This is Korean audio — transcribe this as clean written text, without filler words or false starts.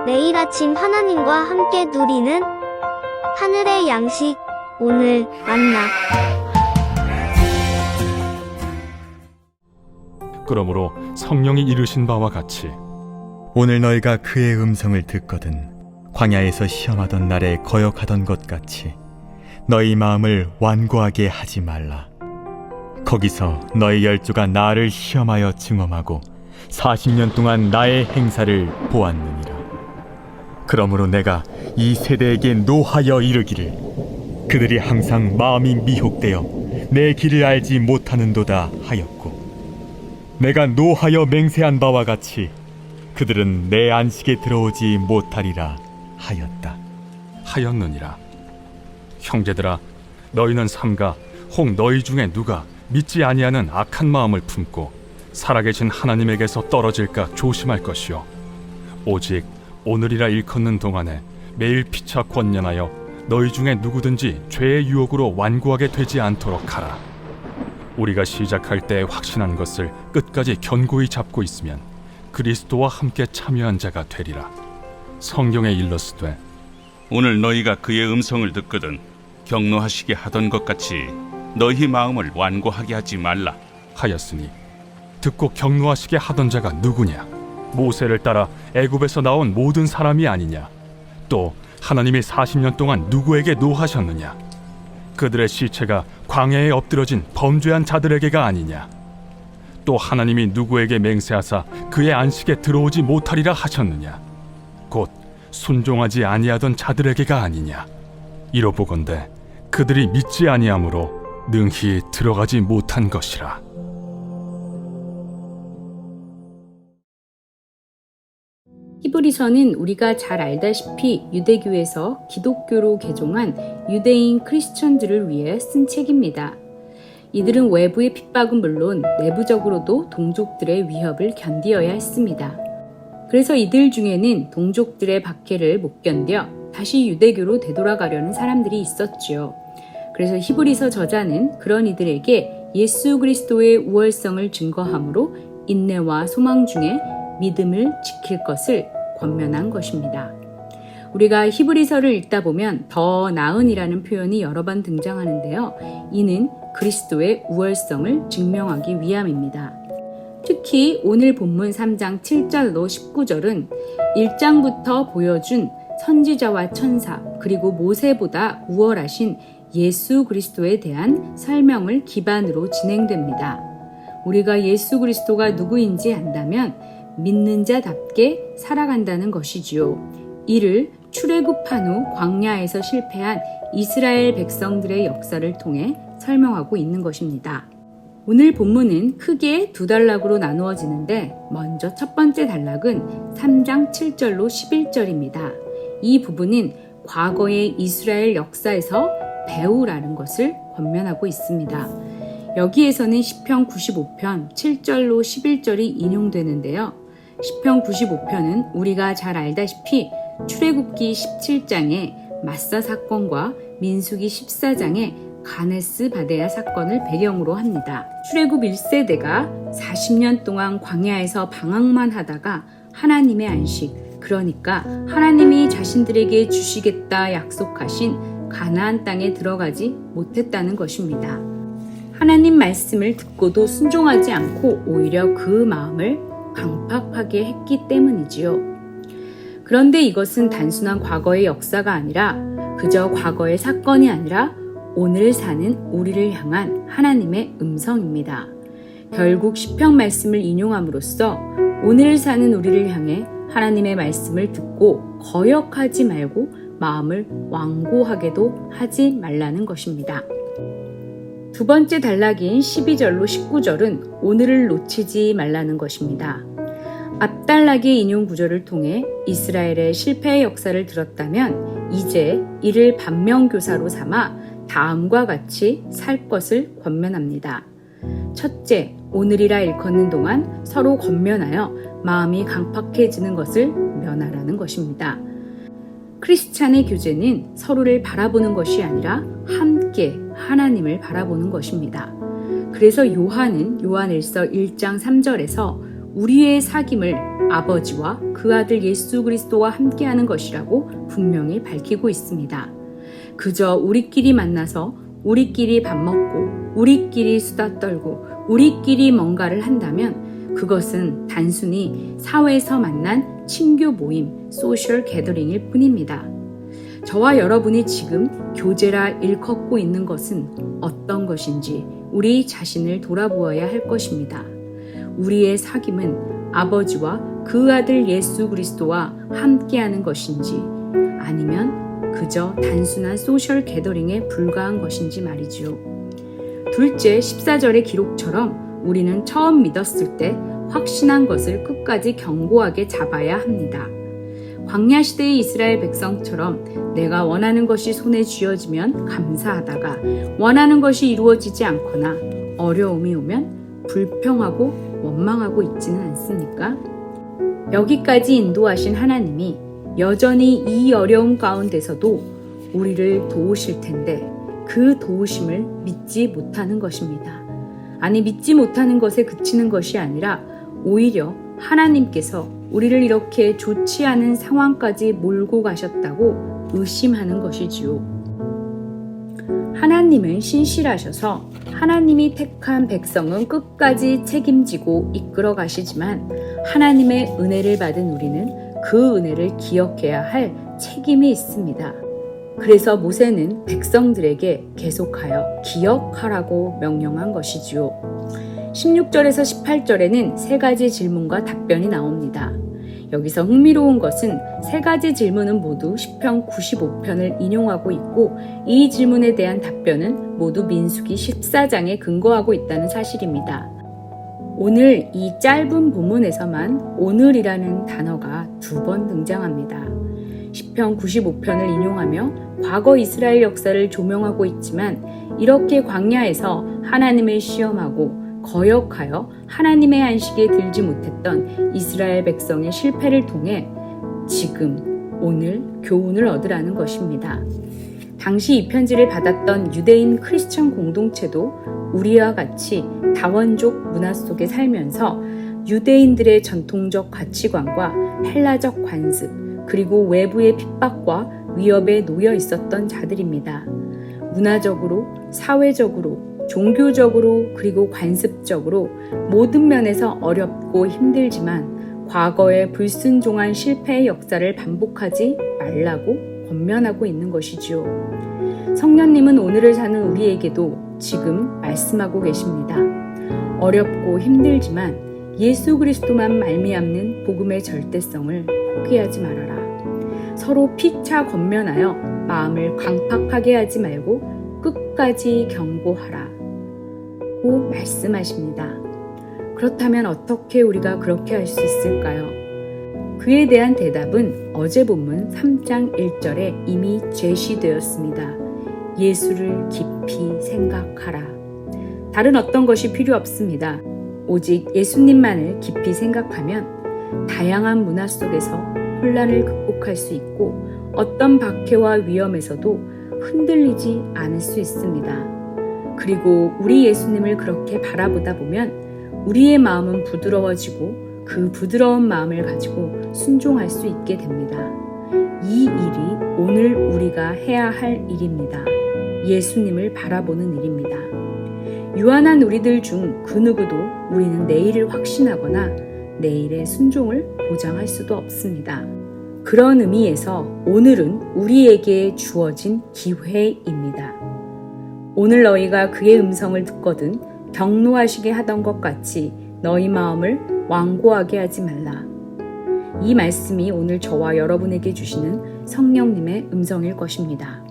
매일 아침 하나님과 함께 누리는 하늘의 양식, 오늘 만나. 그러므로 성령이 이르신 바와 같이 오늘 너희가 그의 음성을 듣거든 광야에서 시험하던 날에 거역하던 것 같이 너희 마음을 완고하게 하지 말라. 거기서 너희 열조가 나를 시험하여 증험하고 40년 동안 나의 행사를 보았느니라. 그러므로 내가 이 세대에게 노하여 이르기를 그들이 항상 마음이 미혹되어 내 길을 알지 못하는도다 하였고, 내가 노하여 맹세한 바와 같이 그들은 내 안식에 들어오지 못하리라 하였느니라. 형제들아, 너희는 삼가 혹 너희 중에 누가 믿지 아니하는 악한 마음을 품고 살아계신 하나님에게서 떨어질까 조심할 것이요, 오직 오늘이라 일컫는 동안에 매일 피차 권면하여 너희 중에 누구든지 죄의 유혹으로 완고하게 되지 않도록 하라. 우리가 시작할 때 확신한 것을 끝까지 견고히 잡고 있으면 그리스도와 함께 참여한 자가 되리라. 성경에 일렀으되 오늘 너희가 그의 음성을 듣거든 경노하시게 하던 것 같이 너희 마음을 완고하게 하지 말라 하였으니, 듣고 경노하시게 하던 자가 누구냐? 모세를 따라 애굽에서 나온 모든 사람이 아니냐? 또 하나님이 40년 동안 누구에게 노하셨느냐? 그들의 시체가 광야에 엎드러진 범죄한 자들에게가 아니냐? 또 하나님이 누구에게 맹세하사 그의 안식에 들어오지 못하리라 하셨느냐? 곧 순종하지 아니하던 자들에게가 아니냐? 이로보건대 그들이 믿지 아니하므로 능히 들어가지 못한 것이라. 히브리서는 우리가 잘 알다시피 유대교에서 기독교로 개종한 유대인 크리스천들을 위해 쓴 책입니다. 이들은 외부의 핍박은 물론 내부적으로도 동족들의 위협을 견디어야 했습니다. 그래서 이들 중에는 동족들의 박해를 못 견뎌 다시 유대교로 되돌아가려는 사람들이 있었지요. 그래서 히브리서 저자는 그런 이들에게 예수 그리스도의 우월성을 증거함으로 인내와 소망 중에 믿음을 지킬 것을 권면한 것입니다. 우리가 히브리서를 읽다 보면 더 나은이라는 표현이 여러 번 등장하는데요. 이는 그리스도의 우월성을 증명하기 위함입니다. 특히 오늘 본문 3장 7절로 19절은 1장부터 보여준 선지자와 천사 그리고 모세보다 우월하신 예수 그리스도에 대한 설명을 기반으로 진행됩니다. 우리가 예수 그리스도가 누구인지 안다면 믿는 자답게 살아간다는 것이지요. 이를 출애굽한 후 광야에서 실패한 이스라엘 백성들의 역사를 통해 설명하고 있는 것입니다. 오늘 본문은 크게 두 단락으로 나누어지는데, 먼저 첫 번째 단락은 3장 7절로 11절입니다. 이 부분은 과거의 이스라엘 역사에서 배우라는 것을 권면하고 있습니다. 여기에서는 시편 95편 7절로 11절이 인용되는데요. 시편 95편은 우리가 잘 알다시피 출애굽기 17장의 마사 사건과 민수기 14장의 가네스 바데아 사건을 배경으로 합니다. 출애굽 1세대가 40년 동안 광야에서 방황만 하다가 하나님의 안식, 그러니까 하나님이 자신들에게 주시겠다 약속하신 가나안 땅에 들어가지 못했다는 것입니다. 하나님 말씀을 듣고도 순종하지 않고 오히려 그 마음을 강팍하게 했기 때문이지요. 그런데 이것은 단순한 과거의 역사가 아니라, 그저 과거의 사건이 아니라 오늘 사는 우리를 향한 하나님의 음성입니다. 결국 시편 말씀을 인용함으로써 오늘 사는 우리를 향해 하나님의 말씀을 듣고 거역하지 말고 마음을 완고하게도 하지 말라는 것입니다. 두 번째 단락인 12절로 19절은 오늘을 놓치지 말라는 것입니다. 앞 단락의 인용 구절을 통해 이스라엘의 실패의 역사를 들었다면 이제 이를 반면교사로 삼아 다음과 같이 살 것을 권면합니다. 첫째, 오늘이라 일컫는 동안 서로 권면하여 마음이 강팍해지는 것을 면하라는 것입니다. 크리스찬의 교제는 서로를 바라보는 것이 아니라 함께 하나님을 바라보는 것입니다. 그래서 요한은 요한일서 1장 3절에서 우리의 사귐을 아버지와 그 아들 예수 그리스도와 함께하는 것이라고 분명히 밝히고 있습니다. 그저 우리끼리 만나서 우리끼리 밥 먹고 우리끼리 수다 떨고 우리끼리 뭔가를 한다면 그것은 단순히 사회에서 만난 친교 모임, 소셜 게더링일 뿐입니다. 저와 여러분이 지금 교제라 일컫고 있는 것은 어떤 것인지 우리 자신을 돌아보아야 할 것입니다. 우리의 사귐은 아버지와 그 아들 예수 그리스도와 함께하는 것인지 아니면 그저 단순한 소셜 게더링에 불과한 것인지 말이지요. 둘째 14절의 기록처럼 우리는 처음 믿었을 때 확신한 것을 끝까지 견고하게 잡아야 합니다. 광야 시대의 이스라엘 백성처럼 내가 원하는 것이 손에 쥐어지면 감사하다가 원하는 것이 이루어지지 않거나 어려움이 오면 불평하고 원망하고 있지는 않습니까? 여기까지 인도하신 하나님이 여전히 이 어려움 가운데서도 우리를 도우실 텐데 그 도우심을 믿지 못하는 것입니다. 아니 믿지 못하는 것에 그치는 것이 아니라 오히려 하나님께서 우리를 이렇게 좋지 않은 상황까지 몰고 가셨다고 의심하는 것이지요. 하나님은 신실하셔서 하나님이 택한 백성은 끝까지 책임지고 이끌어 가시지만 하나님의 은혜를 받은 우리는 그 은혜를 기억해야 할 책임이 있습니다. 그래서 모세는 백성들에게 계속하여 기억하라고 명령한 것이지요. 16절에서 18절에는 세 가지 질문과 답변이 나옵니다. 여기서 흥미로운 것은 세 가지 질문은 모두 시편 95편을 인용하고 있고 이 질문에 대한 답변은 모두 민수기 14장에 근거하고 있다는 사실입니다. 오늘 이 짧은 본문에서만 오늘이라는 단어가 2번 등장합니다. 시편 95편을 인용하며 과거 이스라엘 역사를 조명하고 있지만 이렇게 광야에서 하나님을 시험하고 거역하여 하나님의 안식에 들지 못했던 이스라엘 백성의 실패를 통해 지금 오늘 교훈을 얻으라는 것입니다. 당시 이 편지를 받았던 유대인 크리스천 공동체도 우리와 같이 다원족 문화 속에 살면서 유대인들의 전통적 가치관과 헬라적 관습 그리고 외부의 핍박과 위협에 놓여 있었던 자들입니다. 문화적으로, 사회적으로, 종교적으로 그리고 관습적으로 모든 면에서 어렵고 힘들지만 과거의 불순종한 실패의 역사를 반복하지 말라고 권면하고 있는 것이지요. 성령님은 오늘을 사는 우리에게도 지금 말씀하고 계십니다. 어렵고 힘들지만 예수 그리스도만 말미암는 복음의 절대성을 포기하지 말아라. 서로 피차 권면하여 마음을 강팍하게 하지 말고 끝까지 경고하라. 고 말씀하십니다. 그렇다면 어떻게 우리가 그렇게 할 수 있을까요? 그에 대한 대답은 어제 본문 3장 1절에 이미 제시되었습니다. 예수를 깊이 생각하라. 다른 어떤 것이 필요 없습니다. 오직 예수님만을 깊이 생각하면 다양한 문화 속에서 혼란을 극복할 수 있고 어떤 박해와 위험에서도 흔들리지 않을 수 있습니다. 그리고 우리 예수님을 그렇게 바라보다 보면 우리의 마음은 부드러워지고 그 부드러운 마음을 가지고 순종할 수 있게 됩니다. 이 일이 오늘 우리가 해야 할 일입니다. 예수님을 바라보는 일입니다. 유한한 우리들 중 그 누구도 우리는 내일을 확신하거나 내일의 순종을 보장할 수도 없습니다. 그런 의미에서 오늘은 우리에게 주어진 기회입니다. 오늘 너희가 그의 음성을 듣거든 경노하시게 하던 것 같이 너희 마음을 완고하게 하지 말라. 이 말씀이 오늘 저와 여러분에게 주시는 성령님의 음성일 것입니다.